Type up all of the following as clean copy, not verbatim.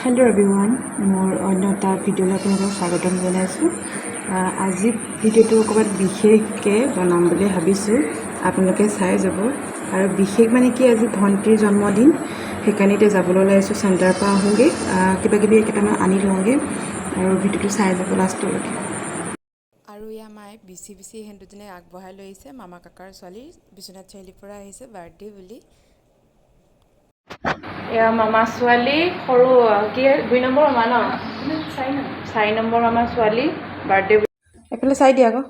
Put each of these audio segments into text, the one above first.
Hello' everyone, মোৰ অন্য এটা ভিডিঅ'লৈ আপোনালোকক স্বাগতম জনাইছোঁ। আজি ভিডিঅ'টো অকণমান বিশেষকৈ বনাম বুলি ভাবিছোঁ, আপোনালোকে চাই যাব। আৰু বিশেষ মানে কি, আজি ভণ্টিৰ জন্মদিন, সেইকাৰণে এতিয়া যাবলৈ ওলাইছোঁ, চেণ্টাৰৰ পৰা আহোঁগৈ, কিবাকিবি কেইটামান আনি লওঁগৈ, আৰু ভিডিঅ'টো চাই যাব লাষ্টলৈকে। আৰু এয়া মায়ে বিচি সেই দুজনে আগবঢ়াই লৈ আহিছে, মামা কাকাৰ ছোৱালী বিশ্বনাথ চাৰিআলিৰ পৰা আহিছে বাৰ্থডে বুলি। এয়া মামা ছোৱালী সৰু কি 2 নম্বৰ মামা ন, 4 নম্বৰ মামা ছোৱালী বাৰ্থডে। এইফালে চাই দিয়া আকৌ।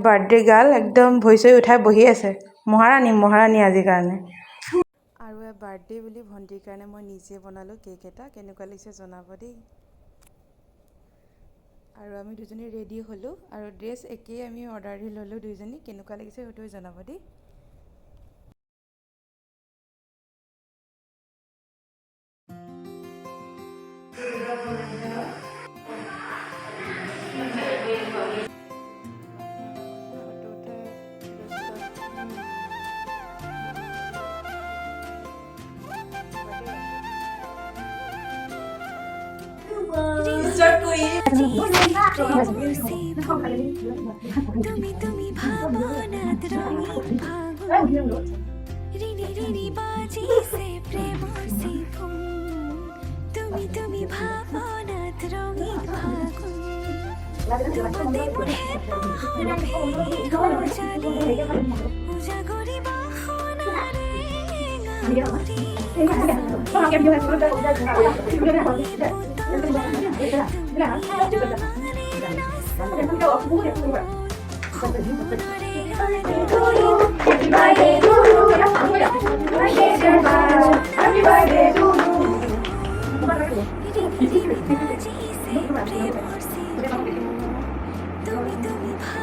বাৰ্থডে গাৰ্ল একদম ভৰি চৰি উঠাই বহি আছে, মহাৰাণী আজিৰ কাৰণে। আৰু বাৰ্থডে বুলি ভণ্টিৰ কাৰণে মই নিজে বনালোঁ কেক এটা, কেনেকুৱা লাগিছে জনাব দেই। আৰু আমি দুজনী ৰেডি হ'লোঁ, আৰু ড্ৰেছ একেই আমি অৰ্ডাৰ দি ল'লোঁ দুইজনী, কেনেকুৱা লাগিছে সেইটো জনাব দেই। তুমি ভাবনাত রঙিন ফাগুন রিনি রিনি বাজিছে প্রেম সিফুন তুমি ভাবনাত রঙিন ফাগুন তোমাতে মুহে পাহাড়ে উজাগরি বাহনারে তুমি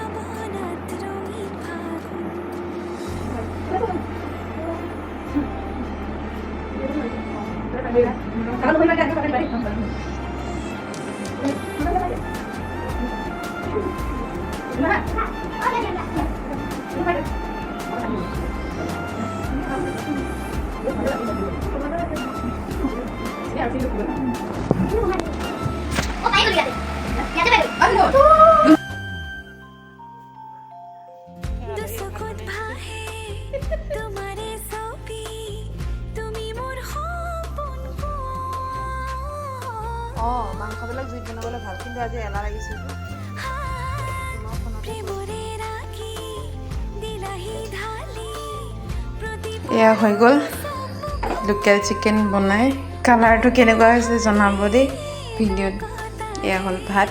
ভাবনাত রঙিন ফাগুন। দুচকুত ভাহে তোমাৰে ছবি, তুমি মোৰ সপোন মাংসবিলাক জুইত বনাবলৈ ভাল, কিন্তু আজি এলাহ লাগিছিল। প্ৰেমৰে ৰাখি দিলাহি ঢালি এয়া হৈ গ'ল লোকেল চিকেন বনাই, কালাৰটো কেনেকুৱা হৈছে জনাব দেই ভিডিঅ'ত। এয়া হ'ল ভাত।